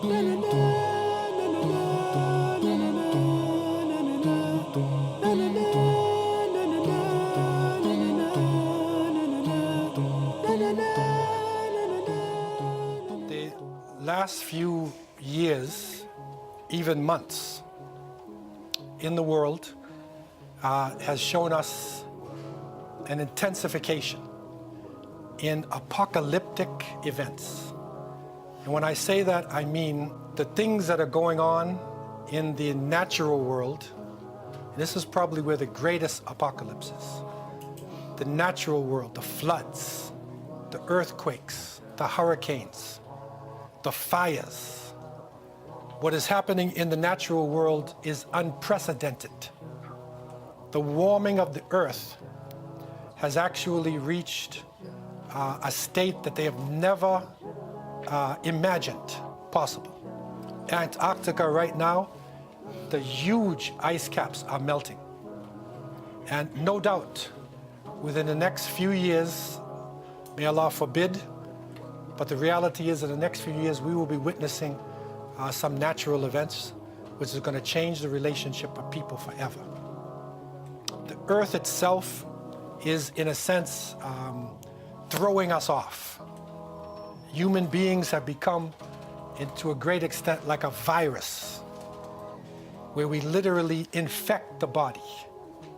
The last few years, even months, in the world has shown us an intensification in apocalyptic events. And when I say that, I mean the things that are going on in the natural world. And this is probably where the greatest apocalypse is. The natural world, the floods, the earthquakes, the hurricanes, the fires. What is happening in the natural world is unprecedented. The warming of the earth has actually reached a state that they have never imagined possible. Antarctica right now, the huge ice caps are melting. And no doubt, within the next few years, may Allah forbid, but the reality is in the next few years we will be witnessing some natural events which is going to change the relationship of people forever. The earth itself is, in a sense, throwing us off. Human beings have become, to a great extent, like a virus, where we literally infect the body.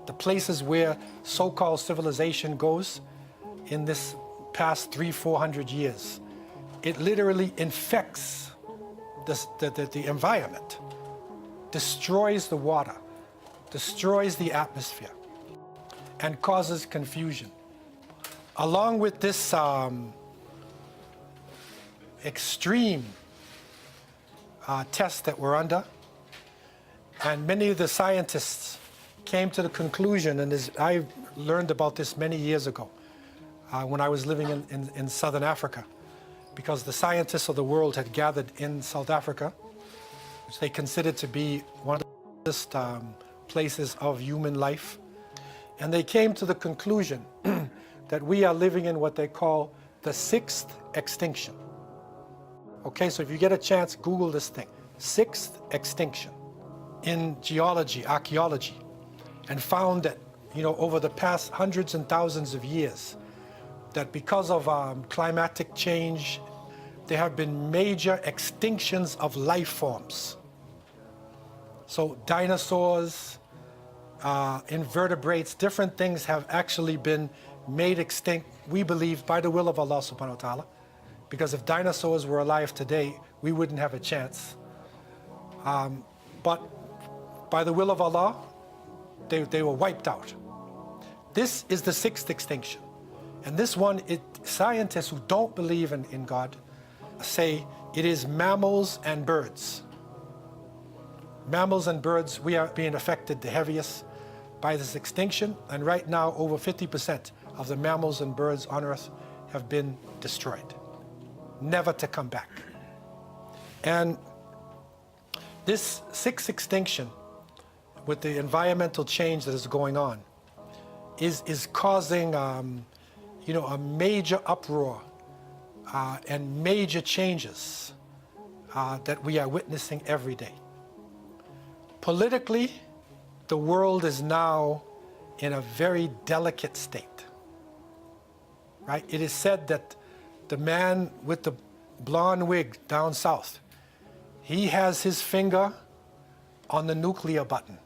The places where so-called civilization goes in this past 300-400 years, it literally infects the environment, destroys the water, destroys the atmosphere, and causes confusion. Along with this extreme test that we're under, and many of the scientists came to the conclusion, and I learned about this many years ago when I was living in Southern Africa, because the scientists of the world had gathered in South Africa, which they considered to be one of the oldest places of human life. And they came to the conclusion that we are living in what they call the sixth extinction. Okay, so if you get a chance, Google this thing, sixth extinction in geology, archaeology, and found that, over the past hundreds and thousands of years, that because of climatic change, there have been major extinctions of life forms. So dinosaurs, invertebrates, different things have actually been made extinct, we believe, by the will of Allah subhanahu wa ta'ala. Because if dinosaurs were alive today, we wouldn't have a chance. But by the will of Allah, they were wiped out. This is the sixth extinction. And this one, scientists who don't believe in God say it is mammals and birds. Mammals and birds, we are being affected the heaviest by this extinction. And right now, over 50% of the mammals and birds on Earth have been destroyed, never to come back. And this sixth extinction, with the environmental change that is going on, is causing a major uproar and major changes that we are witnessing every day. Politically, the world is now in a very delicate state, right? It is said that the man with the blonde wig down south, he has his finger on the nuclear button.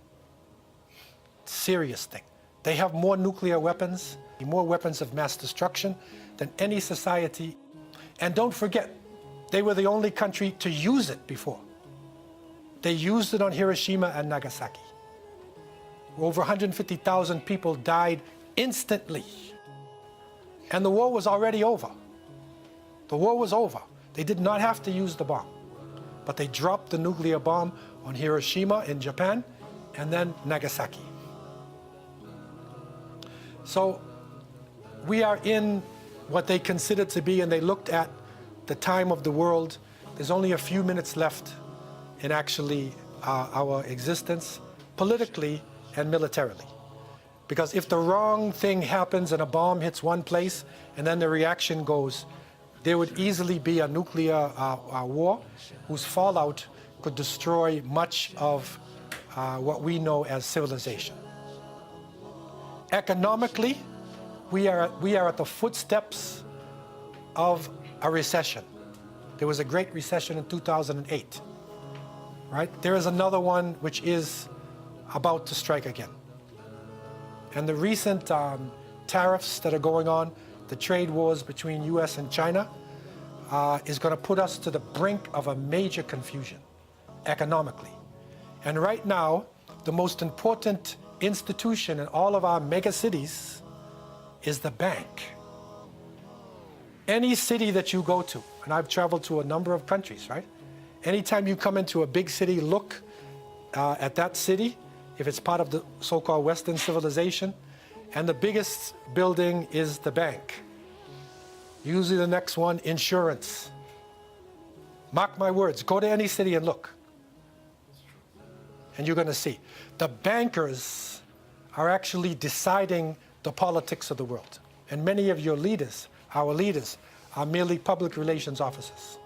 Serious thing. They have more nuclear weapons, more weapons of mass destruction than any society. And don't forget, they were the only country to use it before. They used it on Hiroshima and Nagasaki. Over 150,000 people died instantly. And the war was already over. The war was over. They did not have to use the bomb. But they dropped the nuclear bomb on Hiroshima in Japan and then Nagasaki. So we are in what they considered to be, and they looked at the time of the world. There's only a few minutes left in actually our existence, politically and militarily. Because if the wrong thing happens and a bomb hits one place and then the reaction goes there would easily be a nuclear war whose fallout could destroy much of what we know as civilization. Economically, we are at the footsteps of a recession. There was a great recession in 2008, right? There is another one which is about to strike again. And the recent tariffs that are going on, the trade wars between US and China, is going to put us to the brink of a major confusion economically. And right now, the most important institution in all of our mega cities is the bank. Any city that you go to, and I've traveled to a number of countries, right? Anytime you come into a big city, look at that city, if it's part of the so-called Western civilization, and the biggest building is the bank. Usually the next one, insurance. Mark my words, go to any city and look. And you're going to see. The bankers are actually deciding the politics of the world. And many of your leaders, our leaders, are merely public relations officers.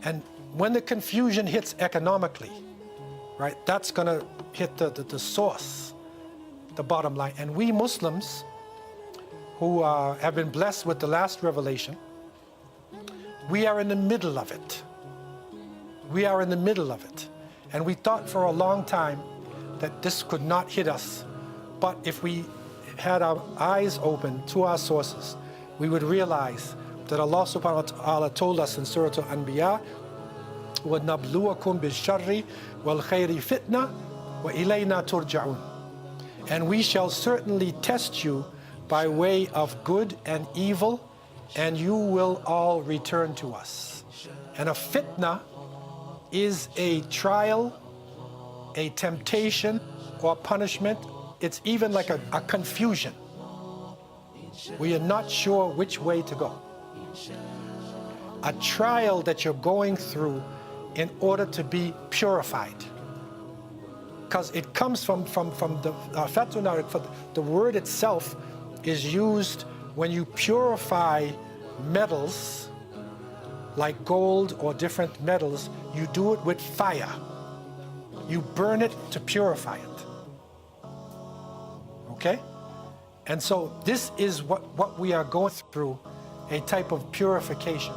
And when the confusion hits economically, right, that's going to hit the source, the bottom line. And we Muslims, who have been blessed with the last revelation, we are in the middle of it. We are in the middle of it. And we thought for a long time that this could not hit us. But if we had our eyes open to our sources, we would realize that Allah subhanahu wa ta'ala told us in Surah Al-Anbiya, وَنَبْلُوَكُمْ بِالشَّرِّ وَالْخَيْرِ فِتْنَةً وَإِلَيْنَا تُرْجَعُونَ. And we shall certainly test you by way of good and evil, and you will all return to us. And a fitna is a trial, a temptation, or punishment. It's even like a confusion. We are not sure which way to go. A trial that you're going through in order to be purified. Because it comes from the FITNA, the word itself is used when you purify metals like gold or different metals. You do it with fire. You burn it to purify it. Okay? And so this is what we are going through, a type of purification.